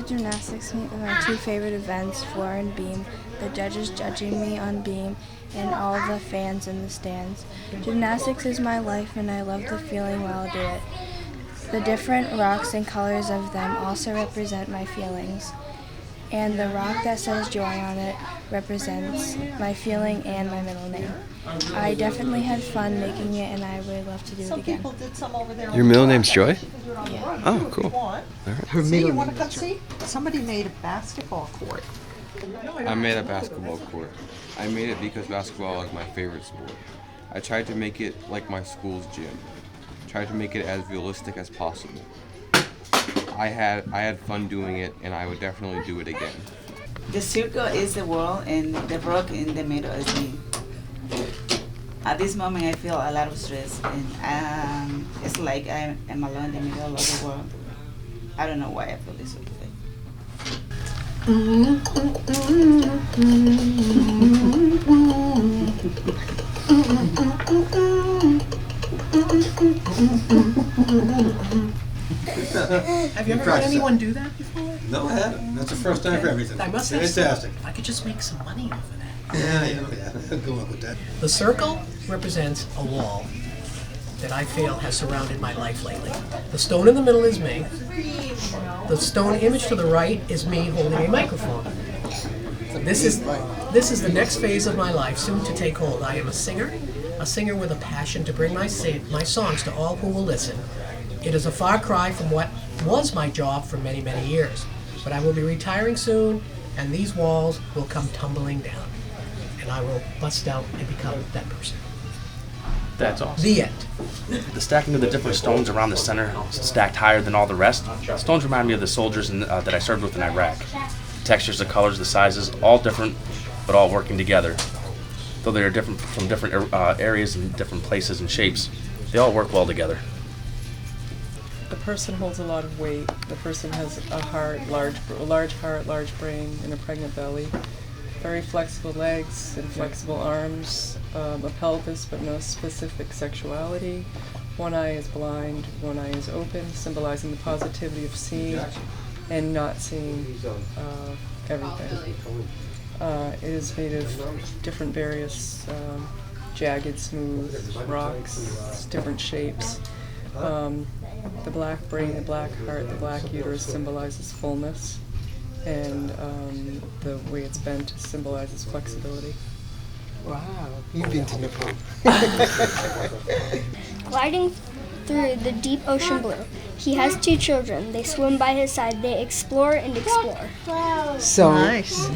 gymnastics meet with my two favorite events, floor and beam, the judges judging me on beam, and all of the fans in the stands. Gymnastics is my life and I love the feeling while I do it. The different rocks and colors of them also represent my feelings. And the rock that says joy on it represents my feeling and my middle name. I definitely had fun making it and I would love to do it again. Your middle name's Joy? Yeah. Oh, cool. All right. Her middle name is Joy. Somebody made a basketball court. I made a basketball court. I made it because basketball is my favorite sport. I tried to make it like my school's gym. Tried to make it as realistic as possible. I had fun doing it, and I would definitely do it again. The circle is the world, and the rock in the middle is me. At this moment, I feel a lot of stress, and it's like I am alone in the middle of the world. I don't know why I feel this way. Have you ever heard anyone do that before? No, I haven't. That's the first time for everything. I must have Fantastic. if I could just make some money off of that. Yeah. Go on with that. The circle represents a wall that I feel has surrounded my life lately. The stone in the middle is me. The stone image to the right is me holding a microphone. This is the next phase of my life, soon to take hold. I am a singer with a passion to bring my songs to all who will listen. It is a far cry from what was my job for many, many years. But I will be retiring soon, and these walls will come tumbling down. And I will bust out and become that person. That's awesome. The end. The stacking of the different stones around the center, stacked higher than all the rest. Stones remind me of the soldiers that I served with in Iraq. The textures, the colors, the sizes, all different, but all working together. Though they are different from different areas and different places and shapes, they all work well together. The person holds a lot of weight. The person has a large heart, large brain, and a pregnant belly. Very flexible legs and flexible arms, a pelvis but no specific sexuality. One eye is blind, one eye is open, symbolizing the positivity of seeing and not seeing everything. It is made of different various jagged, smooth rocks, different shapes. The black brain, the black heart, the black uterus symbolizes fullness, and the way it's bent symbolizes flexibility. Wow, you've been to Nepal. Gliding through the deep ocean blue. He has two children. They swim by his side. They explore and explore. So, Nice.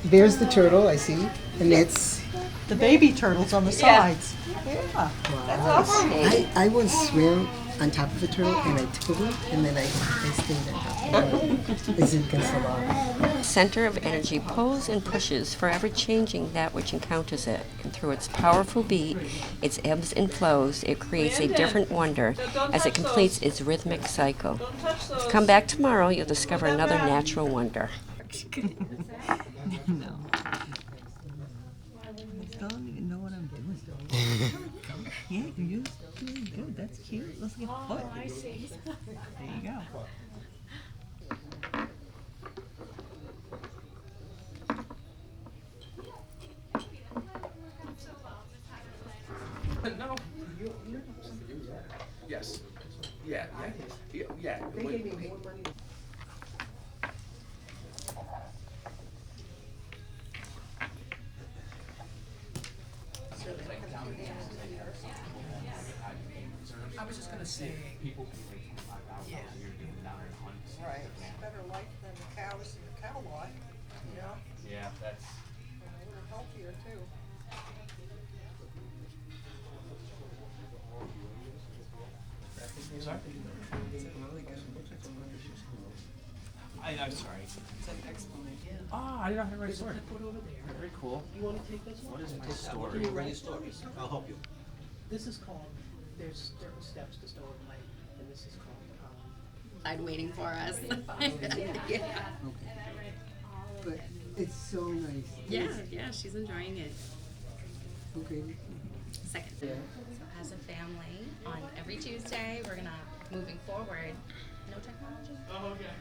There's the turtle, I see, and it's... The baby turtles on the sides. Yeah. That's awesome. I once swam on top of a turtle and I tickled him, and then I stayed on top. Is it against the law? Center of energy pulls and pushes, forever changing that which encounters it. And through its powerful beat, its ebbs and flows, it creates a different wonder as it completes its rhythmic cycle. Come back tomorrow, you'll discover another natural wonder. No. I don't even know what I'm doing. Yeah, you're doing good. That's cute. Let's get a foot. I see. There you go. No. Yes. Yeah. They gave me more money. I was just going to say, yeah. Right. Better life than the cows and the cow life. Yeah, that's... A little healthier too. I'm sorry. It's an explanation. I didn't know how to write a story. Very cool. You want to take this one? What is my story? Write stories. I'll help you. This is called, there's certain steps to stone life, and this is called, I'm waiting for us. Yeah. But it's so nice. Yeah, she's enjoying it. Okay. Second. So as a family, on every Tuesday, we're gonna, moving forward, No technology?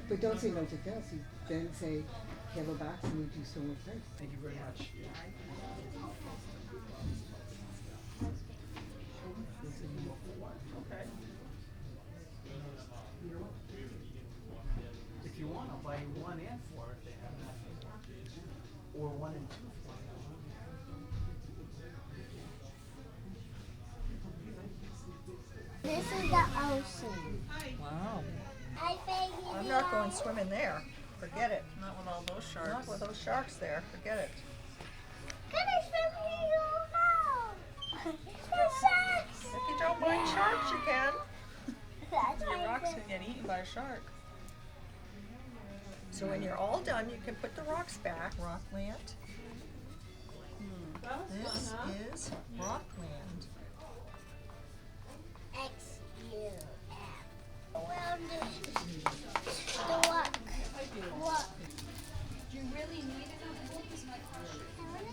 But don't say no technology, then say Hello Box and we do Stonework Fright. Thank you very much. Okay. If you want, I'll buy you 1 and 4 if they have that. Or 1 and 2 for This is the ocean. Wow. I'm not going swimming there. Forget it. Not with all those sharks. Not with those sharks there. Forget it. Can I swim with you? No. The sharks. If you don't mind sharks, you can. That's Your my rocks favorite. can get eaten by a shark. So when you're all done, you can put the rocks back. Rockland. This is Rockland. X-U-F. Well, the walk. Walk. Do you really need it? Is my question. I want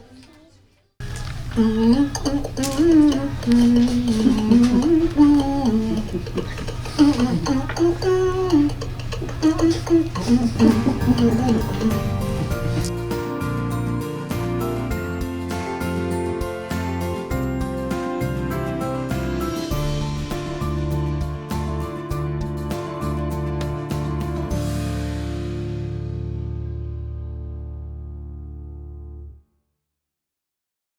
to